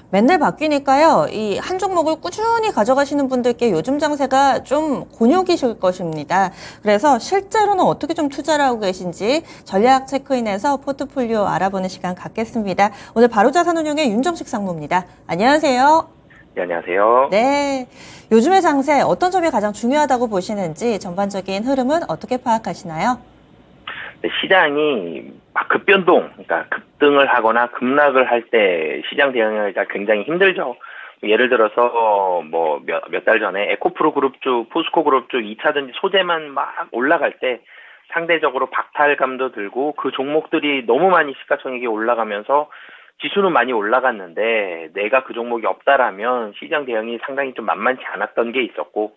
맨날 바뀌니까요. 이 한 종목을 꾸준히 가져가시는 분들께 요즘 장세가 좀 곤욕이실 것입니다. 그래서 실제로는 어떻게 좀 투자를 하고 계신지 전략 체크인에서 포트폴리오 알아보는 시간 갖겠습니다. 오늘 바로자산운용의 윤정식 상무입니다. 안녕하세요. 네, 안녕하세요. 네. 요즘의 장세 어떤 점이 가장 중요하다고 보시는지 전반적인 흐름은 어떻게 파악하시나요? 네, 시장이 막 급변동, 그러니까 급등을 하거나 급락을 할 때 시장 대응하기가 굉장히 힘들죠. 예를 들어서 뭐 몇 달 전에 에코프로 그룹 쪽, 포스코 그룹 쪽 2차전지 소재만 막 올라갈 때 상대적으로 박탈감도 들고 그 종목들이 너무 많이 시가총액이 올라가면서 지수는 많이 올라갔는데 내가 그 종목이 없다라면 시장 대응이 상당히 좀 만만치 않았던 게 있었고,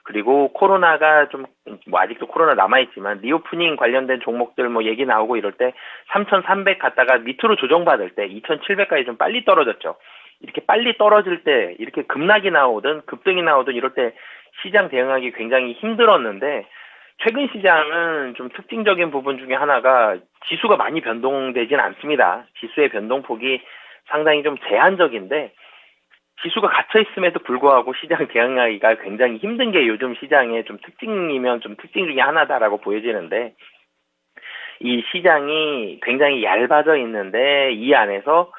그리고 코로나가 좀 뭐 아직도 코로나 남아있지만 리오프닝 관련된 종목들 뭐 얘기 나오고 이럴 때 3,300 갔다가 밑으로 조정받을 때 2,700까지 좀 빨리 떨어졌죠. 이렇게 빨리 떨어질 때 이렇게 급락이 나오든 급등이 나오든 이럴 때 시장 대응하기 굉장히 힘들었는데, 최근 시장은 좀 특징적인 부분 중에 하나가 지수가 많이 변동되진 않습니다. 지수의 변동폭이 상당히 좀 제한적인데 지수가 갇혀 있음에도 불구하고 시장 대응하기가 굉장히 힘든 게 요즘 시장의 좀 특징이면 좀 특징 중에 하나다라고 보여지는데, 이 시장이 굉장히 얇아져 있는데 이 안에서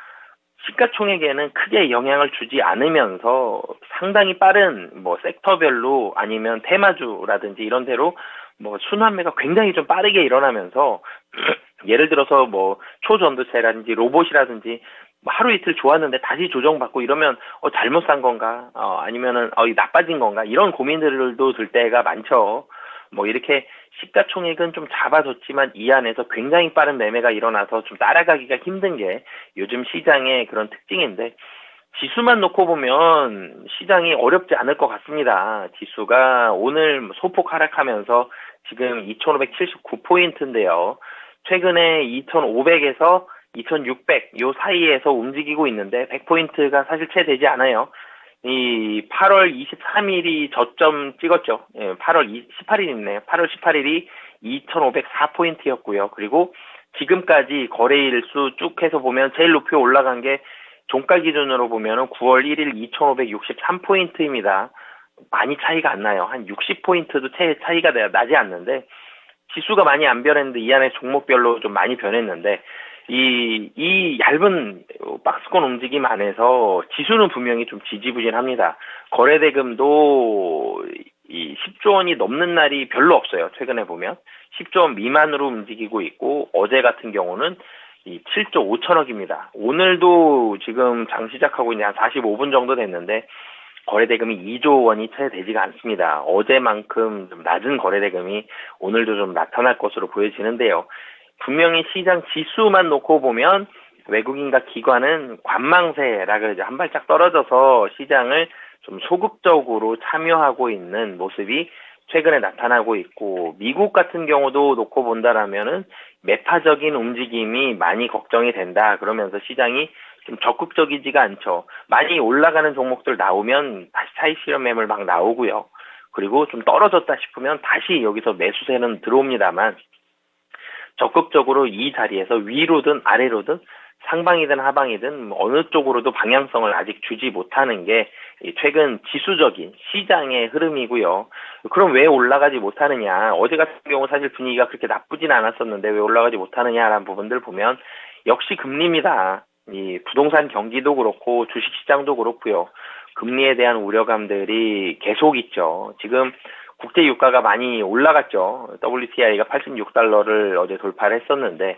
시가총액에는 크게 영향을 주지 않으면서 상당히 빠른 뭐 섹터별로 아니면 테마주라든지 이런 데로 뭐 순환매가 굉장히 좀 빠르게 일어나면서 예를 들어서 뭐 초전도체라든지 로봇이라든지 뭐 하루 이틀 좋았는데 다시 조정받고 이러면 잘못 산 건가, 아니면은 나빠진 건가, 이런 고민들도 들 때가 많죠. 뭐 이렇게 시가총액은 좀 잡아줬지만 이 안에서 굉장히 빠른 매매가 일어나서 좀 따라가기가 힘든 게 요즘 시장의 그런 특징인데, 지수만 놓고 보면 시장이 어렵지 않을 것 같습니다. 지수가 오늘 소폭 하락하면서 지금 2,579포인트인데요. 최근에 2,500에서 2,600 요 사이에서 움직이고 있는데 100포인트가 사실 채 되지 않아요. 이 8월 23일이 저점 찍었죠. 예, 8월 18일 있네요. 8월 18일이 2,504포인트였고요. 그리고 지금까지 거래일 수 쭉 해서 보면 제일 높이 올라간 게 종가 기준으로 보면은 9월 1일 2,563포인트입니다. 많이 차이가 안 나요. 한 60포인트도 차이가 나지 않는데, 지수가 많이 안 변했는데 이 안에 종목별로 좀 많이 변했는데, 이 얇은 박스권 움직임 안에서 지수는 분명히 좀 지지부진합니다. 거래대금도 이 10조 원이 넘는 날이 별로 없어요. 최근에 보면 10조 원 미만으로 움직이고 있고, 어제 같은 경우는 이 7조 5천억입니다. 오늘도 지금 장 시작하고 이제 한 45분 정도 됐는데 거래대금이 2조 원이 채 되지가 않습니다. 어제만큼 좀 낮은 거래대금이 오늘도 좀 나타날 것으로 보여지는데요. 분명히 시장 지수만 놓고 보면 외국인과 기관은 관망세라 그러죠. 한 발짝 떨어져서 시장을 좀 소극적으로 참여하고 있는 모습이 최근에 나타나고 있고, 미국 같은 경우도 놓고 본다라면은 매파적인 움직임이 많이 걱정이 된다. 그러면서 시장이 좀 적극적이지가 않죠. 많이 올라가는 종목들 나오면 다시 차익 실현 매물 막 나오고요. 그리고 좀 떨어졌다 싶으면 다시 여기서 매수세는 들어옵니다만, 적극적으로 이 자리에서 위로든 아래로든 상방이든 하방이든 어느 쪽으로도 방향성을 아직 주지 못하는 게 최근 지수적인 시장의 흐름이고요. 그럼 왜 올라가지 못하느냐? 어제 같은 경우 사실 분위기가 그렇게 나쁘진 않았었는데 왜 올라가지 못하느냐라는 부분들 보면 역시 금리입니다. 이 부동산 경기도 그렇고 주식시장도 그렇고요. 금리에 대한 우려감들이 계속 있죠. 지금 국제 유가가 많이 올라갔죠. WTI가 86달러를 어제 돌파를 했었는데,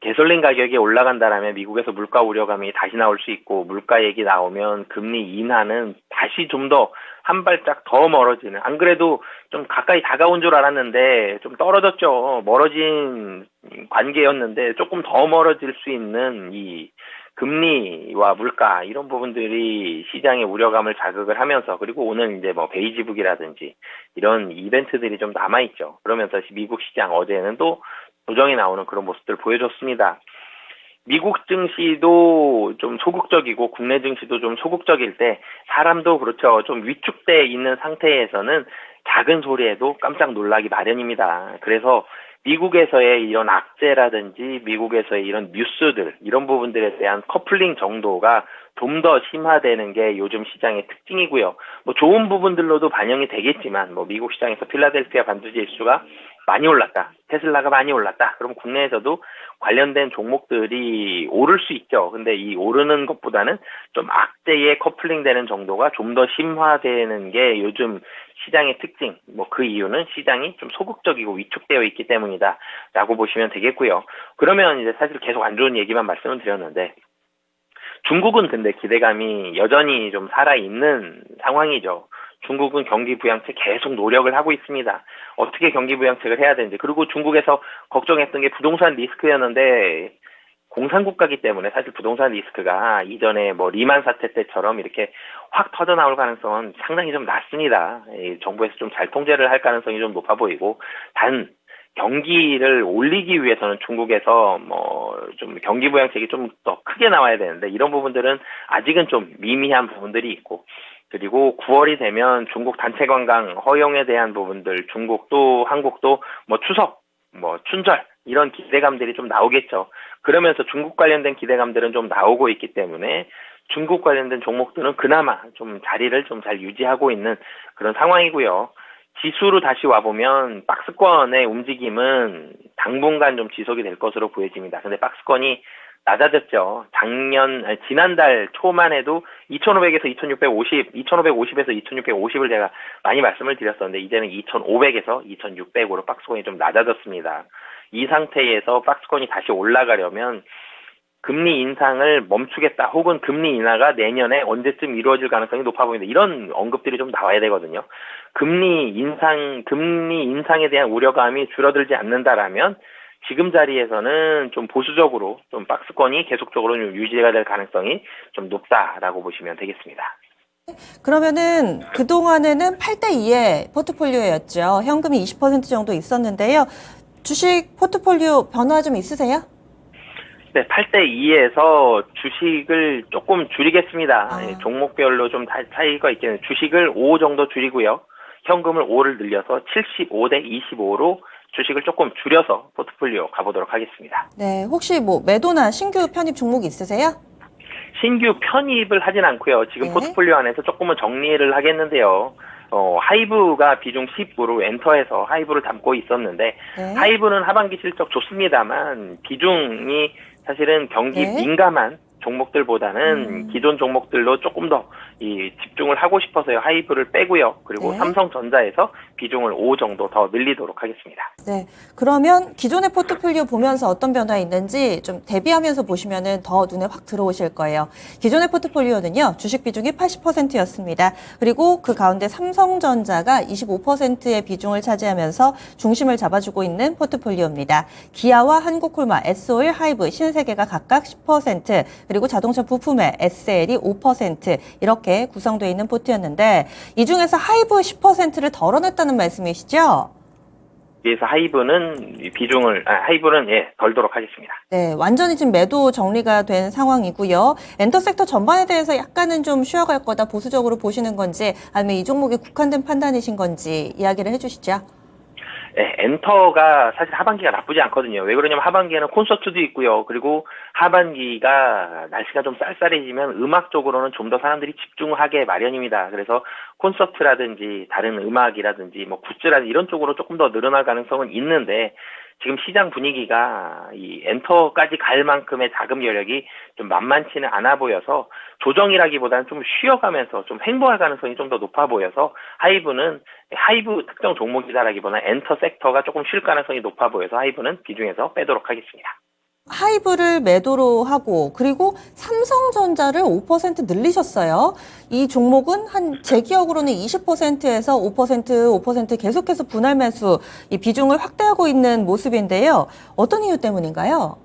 가솔린 가격이 올라간다라면 미국에서 물가 우려감이 다시 나올 수 있고, 물가 얘기 나오면 금리 인하는 다시 좀 더 한 발짝 더 멀어지는, 안 그래도 좀 가까이 다가온 줄 알았는데 좀 떨어졌죠. 멀어진 관계였는데 조금 더 멀어질 수 있는 이 금리와 물가, 이런 부분들이 시장의 우려감을 자극을 하면서, 그리고 오늘 이제 뭐 베이지북이라든지 이런 이벤트들이 좀 남아있죠. 그러면서 미국 시장 어제는 또 조정이 나오는 그런 모습들 보여줬습니다. 미국 증시도 좀 소극적이고 국내 증시도 좀 소극적일 때 사람도 그렇죠. 좀 위축돼 있는 상태에서는 작은 소리에도 깜짝 놀라기 마련입니다. 그래서 미국에서의 이런 악재라든지 미국에서의 이런 뉴스들 이런 부분들에 대한 커플링 정도가 좀 더 심화되는 게 요즘 시장의 특징이고요. 뭐 좋은 부분들로도 반영이 되겠지만 뭐 미국 시장에서 필라델피아 반도체 지수가 많이 올랐다. 테슬라가 많이 올랐다. 그럼 국내에서도 관련된 종목들이 오를 수 있죠. 근데 이 오르는 것보다는 좀 악재에 커플링 되는 정도가 좀 더 심화되는 게 요즘 시장의 특징. 뭐 그 이유는 시장이 좀 소극적이고 위축되어 있기 때문이다. 라고 보시면 되겠고요. 그러면 이제 사실 계속 안 좋은 얘기만 말씀을 드렸는데 중국은 근데 기대감이 여전히 좀 살아있는 상황이죠. 중국은 경기 부양책 계속 노력을 하고 있습니다. 어떻게 경기 부양책을 해야 되는지. 그리고 중국에서 걱정했던 게 부동산 리스크였는데 공산국가이기 때문에 사실 부동산 리스크가 이전에 뭐 리만 사태 때처럼 이렇게 확 터져 나올 가능성은 상당히 좀 낮습니다. 정부에서 좀 잘 통제를 할 가능성이 좀 높아 보이고 단 경기를 올리기 위해서는 중국에서 뭐 좀 경기 부양책이 좀 더 크게 나와야 되는데 이런 부분들은 아직은 좀 미미한 부분들이 있고 그리고 9월이 되면 중국 단체 관광 허용에 대한 부분들 중국도 한국도 뭐 추석 뭐 춘절 이런 기대감들이 좀 나오겠죠. 그러면서 중국 관련된 기대감들은 좀 나오고 있기 때문에 중국 관련된 종목들은 그나마 좀 자리를 좀 잘 유지하고 있는 그런 상황이고요. 지수로 다시 와보면 박스권의 움직임은 당분간 좀 지속이 될 것으로 보여집니다. 근데 박스권이 낮아졌죠. 지난달 초만 해도 2,500에서 2,650, 2,550에서 2,650을 제가 많이 말씀을 드렸었는데, 이제는 2,500에서 2,600으로 박스권이 좀 낮아졌습니다. 이 상태에서 박스권이 다시 올라가려면 금리 인상을 멈추겠다 혹은 금리 인하가 내년에 언제쯤 이루어질 가능성이 높아 보인다. 이런 언급들이 좀 나와야 되거든요. 금리 인상에 대한 우려감이 줄어들지 않는다라면 지금 자리에서는 좀 보수적으로 좀 박스권이 계속적으로 좀 유지가 될 가능성이 좀 높다라고 보시면 되겠습니다. 그러면은 그동안에는 8대2의 포트폴리오였죠. 현금이 20% 정도 있었는데요. 주식 포트폴리오 변화 좀 있으세요? 네, 8대2에서 주식을 조금 줄이겠습니다. 아. 종목별로 좀 차이가 있겠네요. 주식을 5 정도 줄이고요. 현금을 5를 늘려서 75대 25로 주식을 조금 줄여서 포트폴리오 가보도록 하겠습니다. 네, 혹시 뭐 매도나 신규 편입 종목 있으세요? 신규 편입을 하진 않고요. 지금 네. 포트폴리오 안에서 조금은 정리를 하겠는데요. 하이브가 비중 10으로 엔터에서 하이브를 담고 있었는데 네. 하이브는 하반기 실적 좋습니다만 비중이 사실은 경기 네. 민감한 종목들보다는 기존 종목들로 조금 더 집중을 하고 싶어서요. 하이브를 빼고요. 그리고 네. 삼성전자에서 비중을 5 정도 더 늘리도록 하겠습니다. 네. 그러면 기존의 포트폴리오 보면서 어떤 변화 있는지 좀 대비하면서 보시면은 더 눈에 확 들어오실 거예요. 기존의 포트폴리오는요, 주식 비중이 80%였습니다. 그리고 그 가운데 삼성전자가 25%의 비중을 차지하면서 중심을 잡아주고 있는 포트폴리오입니다. 기아와 한국콜마, S-오일, 하이브, 신세계가 각각 10%, 그리고 자동차 부품의 SL이 5% 이렇게 구성되어 있는 포트였는데 이 중에서 하이브 10%를 덜어냈다는 말씀이시죠? 그래서 하이브는 덜도록 하겠습니다. 네, 완전히 지금 매도 정리가 된 상황이고요. 엔터 섹터 전반에 대해서 약간은 좀 쉬어갈 거다 보수적으로 보시는 건지 아니면 이 종목에 국한된 판단이신 건지 이야기를 해주시죠. 네, 엔터가 사실 하반기가 나쁘지 않거든요. 왜 그러냐면 하반기에는 콘서트도 있고요. 그리고 하반기가 날씨가 좀 쌀쌀해지면 음악 쪽으로는 좀 더 사람들이 집중하게 마련입니다. 그래서 콘서트라든지 다른 음악이라든지 뭐 굿즈라든지 이런 쪽으로 조금 더 늘어날 가능성은 있는데 지금 시장 분위기가 이 엔터까지 갈 만큼의 자금 여력이 좀 만만치는 않아 보여서 조정이라기보다는 좀 쉬어가면서 좀 횡보할 가능성이 좀 더 높아 보여서 하이브 특정 종목이다라기보다는 엔터 섹터가 조금 쉴 가능성이 높아 보여서 하이브는 비중에서 빼도록 하겠습니다. 하이브를 매도로 하고 그리고 삼성전자를 5% 늘리셨어요. 이 종목은 제 기억으로는 20%에서 5% 계속해서 분할 매수 이 비중을 확대하고 있는 모습인데요. 어떤 이유 때문인가요?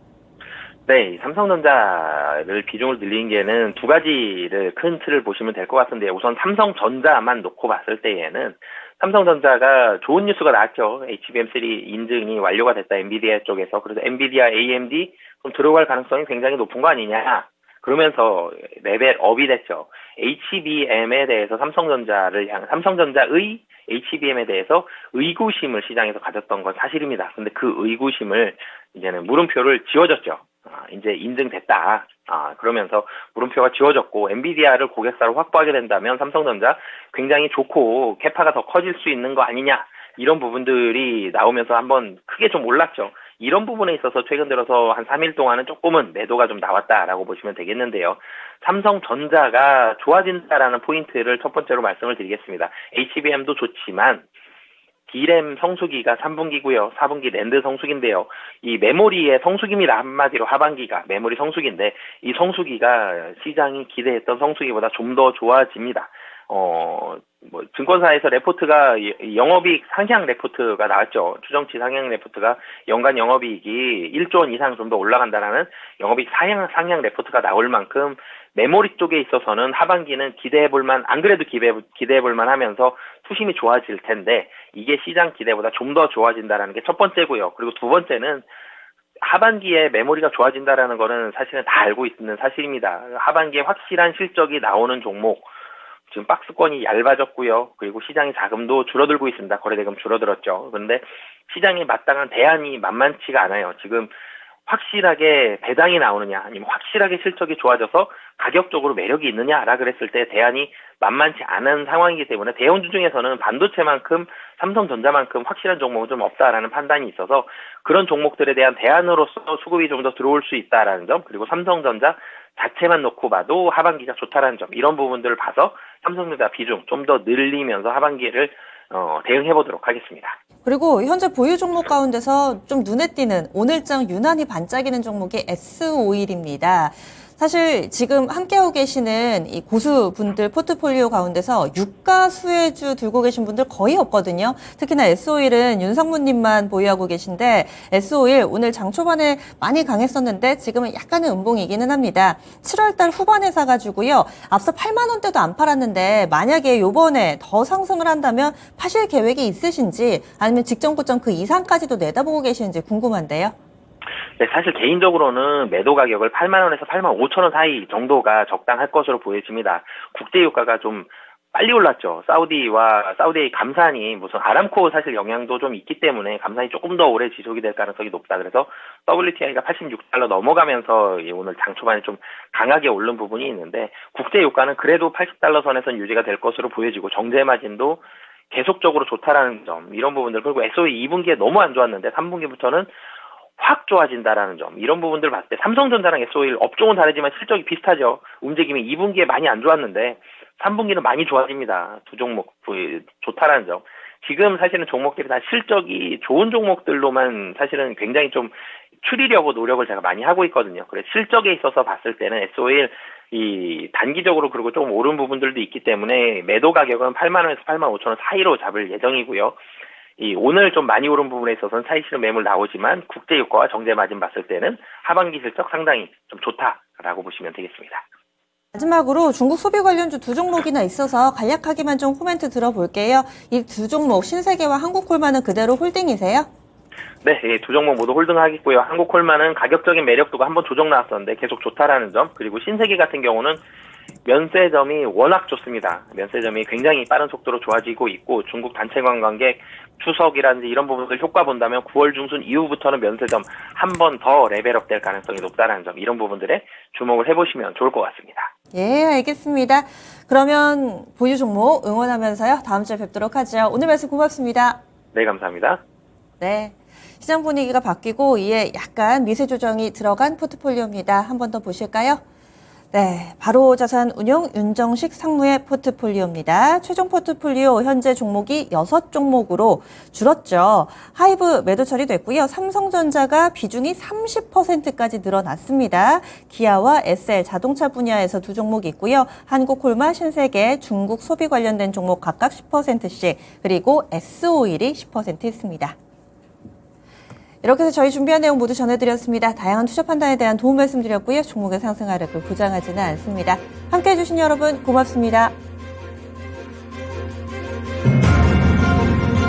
네, 삼성전자를 비중을 늘린 게는 두 가지를 큰 틀을 보시면 될 것 같은데요. 우선 삼성전자만 놓고 봤을 때에는 삼성전자가 좋은 뉴스가 나왔죠. HBM3 인증이 완료가 됐다. 엔비디아 쪽에서. 그래서 엔비디아, AMD 좀 들어갈 가능성이 굉장히 높은 거 아니냐. 그러면서 레벨업이 됐죠. HBM에 대해서 삼성전자의 HBM에 대해서 의구심을 시장에서 가졌던 건 사실입니다. 근데 그 의구심을 이제는 물음표를 지워졌죠. 이제 인증됐다. 그러면서 물음표가 지워졌고 엔비디아를 고객사로 확보하게 된다면 삼성전자 굉장히 좋고 캐파가 더 커질 수 있는 거 아니냐. 이런 부분들이 나오면서 한번 크게 좀 올랐죠. 이런 부분에 있어서 최근 들어서 한 3일 동안은 조금은 매도가 좀 나왔다라고 보시면 되겠는데요. 삼성전자가 좋아진다라는 포인트를 첫 번째로 말씀을 드리겠습니다. HBM도 좋지만 D램 성수기가 3분기고요. 4분기 랜드 성수기인데요. 이 메모리의 성수기입니다. 한마디로 하반기가 메모리 성수기인데 이 성수기가 시장이 기대했던 성수기보다 좀 더 좋아집니다. 증권사에서 레포트가 영업이익 상향 레포트가 나왔죠. 추정치 상향 레포트가 연간 영업이익이 1조 원 이상 좀 더 올라간다라는 영업이익 상향 레포트가 나올 만큼 메모리 쪽에 있어서는 하반기는 기대해볼만, 안 그래도 기대해볼만 하면서 투심이 좋아질 텐데 이게 시장 기대보다 좀 더 좋아진다라는 게 첫 번째고요. 그리고 두 번째는 하반기에 메모리가 좋아진다라는 거는 사실은 다 알고 있는 사실입니다. 하반기에 확실한 실적이 나오는 종목, 지금 박스권이 얇아졌고요. 그리고 시장의 자금도 줄어들고 있습니다. 거래대금 줄어들었죠. 그런데 시장에 마땅한 대안이 만만치가 않아요. 지금 확실하게 배당이 나오느냐 아니면 확실하게 실적이 좋아져서 가격적으로 매력이 있느냐라 그랬을 때 대안이 만만치 않은 상황이기 때문에 대형주 중에서는 반도체만큼 삼성전자만큼 확실한 종목은 좀 없다라는 판단이 있어서 그런 종목들에 대한 대안으로서 수급이 좀 더 들어올 수 있다라는 점, 그리고 삼성전자 자체만 놓고 봐도 하반기가 좋다라는 점, 이런 부분들을 봐서 삼성전자 비중 좀 더 늘리면서 하반기를 대응해 보도록 하겠습니다. 그리고 현재 보유 종목 가운데서 좀 눈에 띄는 오늘장 유난히 반짝이는 종목이 S-오일입니다. 사실 지금 함께하고 계시는 이 고수분들 포트폴리오 가운데서 유가 수혜주 들고 계신 분들 거의 없거든요. 특히나 S-오일은 윤상무님만 보유하고 계신데 S-오일 오늘 장 초반에 많이 강했었는데 지금은 약간은 음봉이기는 합니다. 7월달 후반에 사가지고요. 앞서 8만 원대도 안 팔았는데 만약에 요번에 더 상승을 한다면 파실 계획이 있으신지 아니면 직전 고점 그 이상까지도 내다보고 계시는지 궁금한데요. 네, 사실 개인적으로는 매도 가격을 8만 원에서 8만 5천 원 사이 정도가 적당할 것으로 보여집니다. 국제 유가가 좀 빨리 올랐죠. 사우디의 감산이 무슨 아람코 사실 영향도 좀 있기 때문에 감산이 조금 더 오래 지속이 될 가능성이 높다. 그래서 WTI가 86달러 넘어가면서 오늘 장 초반에 좀 강하게 오른 부분이 있는데 국제 유가는 그래도 80달러 선에선 유지가 될 것으로 보여지고 정제 마진도 계속적으로 좋다라는 점, 이런 부분들, 그리고 SOE 2분기에 너무 안 좋았는데 3분기부터는 확 좋아진다라는 점, 이런 부분들을 봤을 때 삼성전자랑 S-오일 업종은 다르지만 실적이 비슷하죠. 움직임이 2분기에 많이 안 좋았는데 3분기는 많이 좋아집니다. 두 종목 좋다라는 점. 지금 사실은 종목들이 다 실적이 좋은 종목들로만 사실은 굉장히 좀 추리려고 노력을 제가 많이 하고 있거든요. 그래서 실적에 있어서 봤을 때는 S-오일 이 단기적으로 그리고 조금 오른 부분들도 있기 때문에 매도 가격은 8만 원에서 8만 5천 원 사이로 잡을 예정이고요. 오늘 좀 많이 오른 부분에 있어서는 사이 실현 매물 나오지만 국제 유가와 정제 마진 봤을 때는 하반기 실적 상당히 좀 좋다라고 보시면 되겠습니다. 마지막으로 중국 소비 관련주 두 종목이나 있어서 간략하게만 좀 코멘트 들어볼게요. 이 두 종목 신세계와 한국콜마는 그대로 홀딩이세요? 네, 두 종목 모두 홀딩하겠고요. 한국콜마는 가격적인 매력도가 한번 조정 나왔었는데 계속 좋다라는 점, 그리고 신세계 같은 경우는 면세점이 워낙 좋습니다. 면세점이 굉장히 빠른 속도로 좋아지고 있고 중국 단체 관광객 추석이라든지 이런 부분들 효과 본다면 9월 중순 이후부터는 면세점 한 번 더 레벨업 될 가능성이 높다는 점, 이런 부분들에 주목을 해보시면 좋을 것 같습니다. 예, 알겠습니다. 그러면 보유 종목 응원하면서요. 다음 주에 뵙도록 하죠. 오늘 말씀 고맙습니다. 네, 감사합니다. 네. 시장 분위기가 바뀌고 이에 약간 미세 조정이 들어간 포트폴리오입니다. 한 번 더 보실까요? 네, 바로자산운용 윤정식 상무의 포트폴리오입니다. 최종 포트폴리오 현재 종목이 6종목으로 줄었죠. 하이브 매도 처리됐고요. 삼성전자가 비중이 30%까지 늘어났습니다. 기아와 SL 자동차 분야에서 두 종목이 있고요. 한국콜마, 신세계, 중국 소비 관련된 종목 각각 10%씩, 그리고 S-오일이 10% 있습니다. 이렇게 해서 저희 준비한 내용 모두 전해드렸습니다. 다양한 투자 판단에 대한 도움 말씀드렸고요. 종목의 상승 하락을 보장하지는 않습니다. 함께해 주신 여러분 고맙습니다.